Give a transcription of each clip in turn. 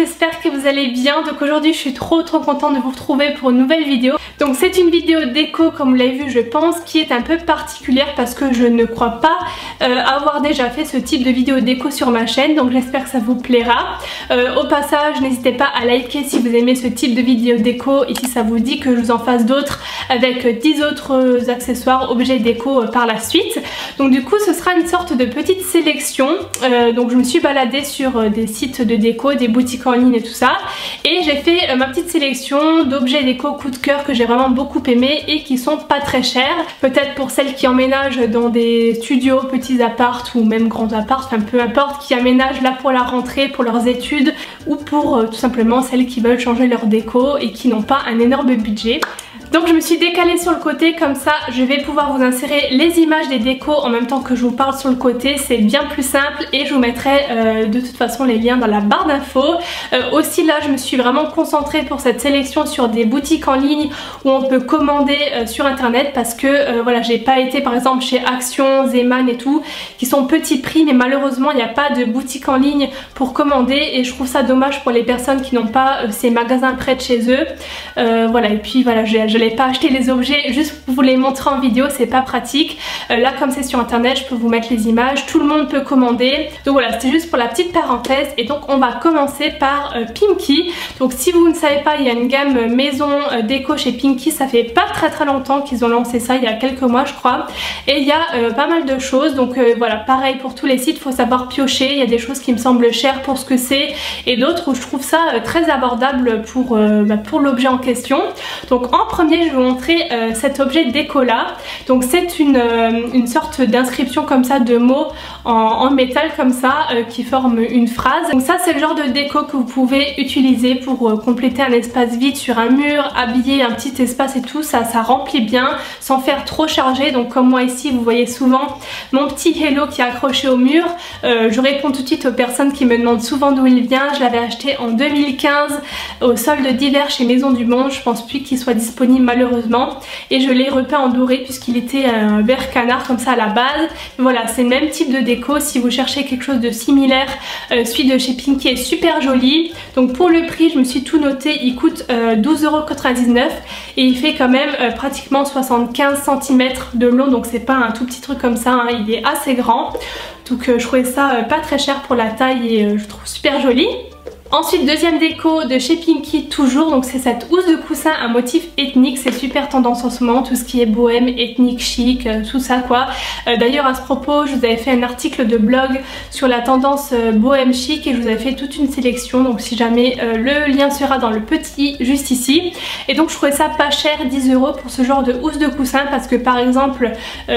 j'espère que vous allez bien. Donc aujourd'hui je suis trop contente de vous retrouver pour une nouvelle vidéo. Donc c'est une vidéo déco, comme vous l'avez vu je pense, qui est un peu particulière parce que je ne crois pas avoir déjà fait ce type de vidéo déco sur ma chaîne. Donc j'espère que ça vous plaira. Au passage n'hésitez pas à liker si vous aimez ce type de vidéo déco et si ça vous dit que je vous en fasse d'autres avec 10 autres accessoires, objets déco par la suite. Donc du coup ce sera une sorte de petite sélection. Donc je me suis baladée sur des sites de déco, des boutiques en ligne et tout ça, et j'ai fait ma petite sélection d'objets déco coup de cœur que j'ai vraiment beaucoup aimé et qui sont pas très chers. Peut-être pour celles qui emménagent dans des studios, petits apparts ou même grands apparts, enfin peu importe, qui aménagent là pour la rentrée, pour leurs études ou pour tout simplement celles qui veulent changer leur déco et qui n'ont pas un énorme budget. Donc je me suis décalée sur le côté, comme ça je vais pouvoir vous insérer les images des décos en même temps que je vous parle sur le côté. C'est bien plus simple et je vous mettrai de toute façon les liens dans la barre d'infos. Aussi là je me suis vraiment concentrée pour cette sélection sur des boutiques en ligne où on peut commander sur internet, parce que voilà, j'ai pas été par exemple chez Action, Zeman et tout, qui sont petits prix, mais malheureusement il n'y a pas de boutique en ligne pour commander et je trouve ça dommage pour les personnes qui n'ont pas ces magasins près de chez eux. Voilà, et puis voilà, je n'ai pas acheté les objets juste pour vous les montrer en vidéo, c'est pas pratique. Là comme c'est sur internet je peux vous mettre les images, tout le monde peut commander. Donc voilà, c'était juste pour la petite parenthèse. Et donc on va commencer par Pinky. Donc si vous ne savez pas, il y a une gamme maison déco chez Pinky. Ça fait pas très longtemps qu'ils ont lancé ça, il y a quelques mois je crois. Et il y a pas mal de choses. Donc voilà, pareil pour tous les sites, il faut savoir piocher. Il y a des choses qui me semblent chères pour ce que c'est et d'autres où je trouve ça très abordable pour l'objet en question. Donc en premier je vais vous montrer cet objet déco là. Donc c'est une sorte d'inscription comme ça de mots en métal comme ça qui forme une phrase. Donc ça c'est le genre de déco que vous pouvez utiliser pour compléter un espace vide sur un mur, habiller un petit espace et tout. Ça remplit bien sans faire trop chargé. Donc comme moi ici vous voyez souvent mon petit hello qui est accroché au mur. Je réponds tout de suite aux personnes qui me demandent souvent d'où il vient. Je l'avais acheté en 2015 au solde d'hiver chez Maison du Monde. Je pense plus qu'il soit disponible malheureusement, et je l'ai repeint en doré puisqu'il était un vert canard comme ça à la base. Voilà, c'est le même type de déco. Si vous cherchez quelque chose de similaire, celui de chez Pinky est super joli. Donc pour le prix je me suis tout noté, il coûte 12,99 € et il fait quand même pratiquement 75 cm de long, donc c'est pas un tout petit truc comme ça, hein. Il est assez grand, donc je trouvais ça pas très cher pour la taille et je trouve super joli. Ensuite deuxième déco de chez Pinky toujours, donc c'est cette housse de coussin à motif ethnique. C'est super tendance en ce moment, tout ce qui est bohème, ethnique, chic, tout ça quoi. D'ailleurs à ce propos je vous avais fait un article de blog sur la tendance bohème chic et je vous avais fait toute une sélection, donc si jamais le lien sera dans le petit juste ici. Et donc je trouvais ça pas cher, 10 € pour ce genre de housse de coussin, parce que par exemple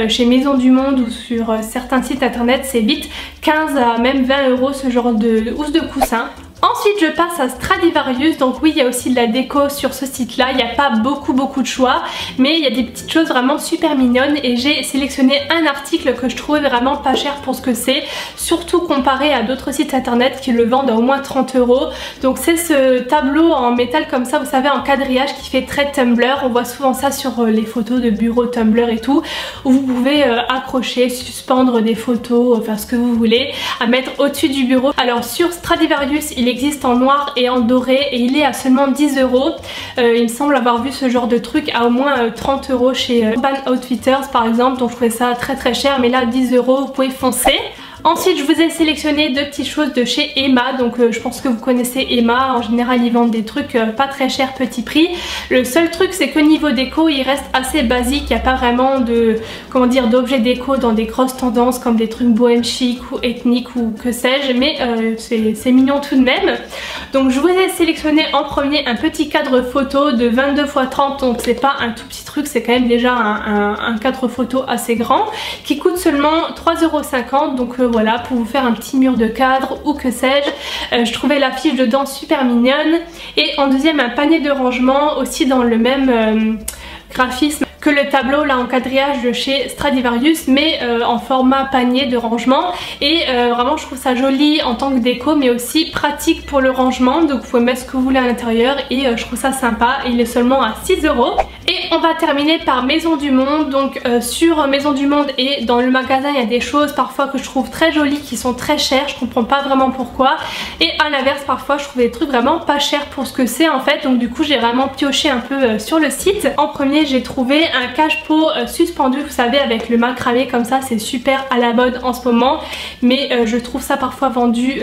chez Maison du Monde ou sur certains sites internet c'est vite 15 à même 20 € ce genre de housse de coussin. Ensuite je passe à Stradivarius. Donc oui, il y a aussi de la déco sur ce site là, il n'y a pas beaucoup de choix, mais il y a des petites choses vraiment super mignonnes et j'ai sélectionné un article que je trouvais vraiment pas cher pour ce que c'est, surtout comparé à d'autres sites internet qui le vendent à au moins 30 €. Donc c'est ce tableau en métal comme ça, vous savez, en quadrillage, qui fait très Tumblr. On voit souvent ça sur les photos de bureaux Tumblr et tout, où vous pouvez accrocher, suspendre des photos, faire ce que vous voulez, à mettre au-dessus du bureau. Alors sur Stradivarius il existe en noir et en doré et il est à seulement 10 €. Il me semble avoir vu ce genre de truc à au moins 30 € chez Urban Outfitters par exemple, donc je trouvais ça très cher, mais là 10 € vous pouvez foncer. Ensuite je vous ai sélectionné deux petites choses de chez Emma. Donc je pense que vous connaissez Emma, en général ils vendent des trucs pas très chers, petit prix. Le seul truc c'est que niveau déco il reste assez basique, il n'y a pas vraiment de, comment dire, d'objets déco dans des grosses tendances comme des trucs bohème chic ou ethnique ou que sais-je, mais c'est mignon tout de même. Donc je vous ai sélectionné en premier un petit cadre photo de 22 x 30, donc c'est pas un tout petit truc, c'est quand même déjà un cadre photo assez grand qui coûte seulement 3,50 €. Donc voilà, pour vous faire un petit mur de cadre ou que sais-je. Je trouvais l'affiche dedans super mignonne. Et en deuxième un panier de rangement aussi dans le même graphisme que le tableau là en quadrillage de chez Stradivarius, mais en format panier de rangement. Et vraiment je trouve ça joli en tant que déco, mais aussi pratique pour le rangement. Donc vous pouvez mettre ce que vous voulez à l'intérieur et je trouve ça sympa. Il est seulement à 6 €. Et on va terminer par Maison du Monde. Donc sur Maison du Monde et dans le magasin il y a des choses parfois que je trouve très jolies qui sont très chères, je comprends pas vraiment pourquoi, et à l'inverse parfois je trouve des trucs vraiment pas chers pour ce que c'est en fait. Donc du coup j'ai vraiment pioché un peu sur le site. En premier j'ai trouvé un cache-pot suspendu, vous savez, avec le macramé comme ça, c'est super à la mode en ce moment, mais je trouve ça parfois vendu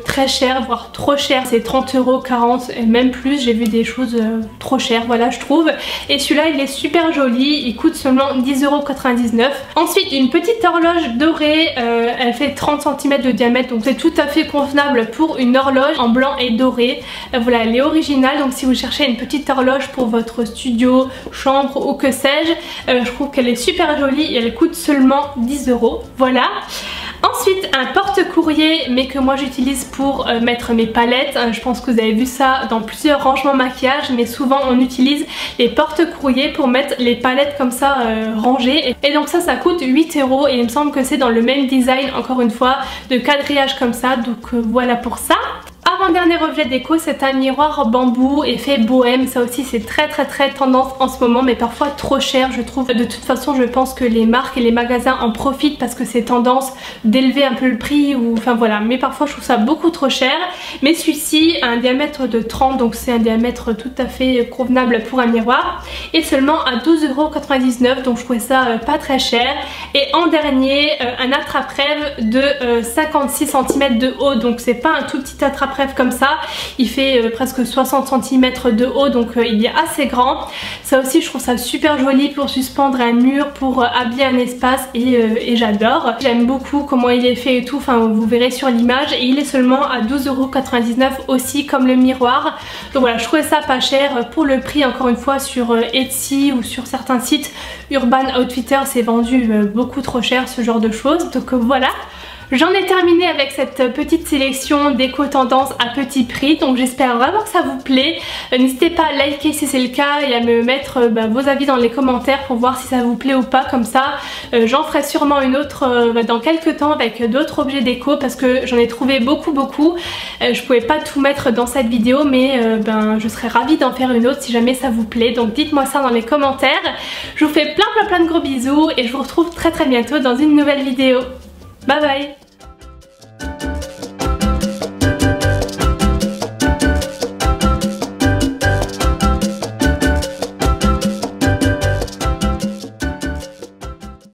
très cher, voire trop cher. C'est 30 €, 40 et même plus, j'ai vu des choses trop chères, voilà, je trouve. Et celui-là il est super joli, il coûte seulement 10,99 €. Ensuite une petite horloge dorée, elle fait 30 cm de diamètre, donc c'est tout à fait convenable pour une horloge en blanc et doré. Voilà, elle est originale, donc si vous cherchez une petite horloge pour votre studio, chambre ou que sais-je, je trouve qu'elle est super jolie et elle coûte seulement 10 €. Voilà. Ensuite un porte-courrier, mais que moi j'utilise pour mettre mes palettes. Je pense que vous avez vu ça dans plusieurs rangements maquillage, mais souvent on utilise les porte-courriers pour mettre les palettes comme ça rangées. Et donc ça coûte 8 € et il me semble que c'est dans le même design, encore une fois, de quadrillage comme ça. Donc voilà pour ça. Avant-dernier objet déco, c'est un miroir bambou effet bohème. Ça aussi c'est très tendance en ce moment, mais parfois trop cher je trouve. De toute façon je pense que les marques et les magasins en profitent parce que c'est tendance d'élever un peu le prix, ou enfin voilà, mais parfois je trouve ça beaucoup trop cher. Mais celui-ci a un diamètre de 30, donc c'est un diamètre tout à fait convenable pour un miroir, et seulement à 12,99 €, donc je trouvais ça pas très cher. Et en dernier, un attrape-rêve de 56 cm de haut, donc c'est pas un tout petit attrape-rêve comme ça, il fait presque 60 cm de haut, donc il est assez grand. Ça aussi je trouve ça super joli pour suspendre un mur, pour habiller un espace, et j'adore. J'aime beaucoup comment il est fait et tout, enfin vous verrez sur l'image, et il est seulement à 12,99 € aussi comme le miroir. Donc voilà, je trouvais ça pas cher pour le prix. Encore une fois sur Etsy ou sur certains sites Urban Outfitters c'est vendu beaucoup trop cher ce genre de choses. Donc voilà. J'en ai terminé avec cette petite sélection déco tendance à petit prix, donc j'espère vraiment que ça vous plaît. N'hésitez pas à liker si c'est le cas et à me mettre vos avis dans les commentaires pour voir si ça vous plaît ou pas. Comme ça j'en ferai sûrement une autre dans quelques temps avec d'autres objets déco, parce que j'en ai trouvé beaucoup. Je pouvais pas tout mettre dans cette vidéo, mais je serais ravie d'en faire une autre si jamais ça vous plaît. Donc dites-moi ça dans les commentaires. Je vous fais plein de gros bisous et je vous retrouve très bientôt dans une nouvelle vidéo. Bye bye.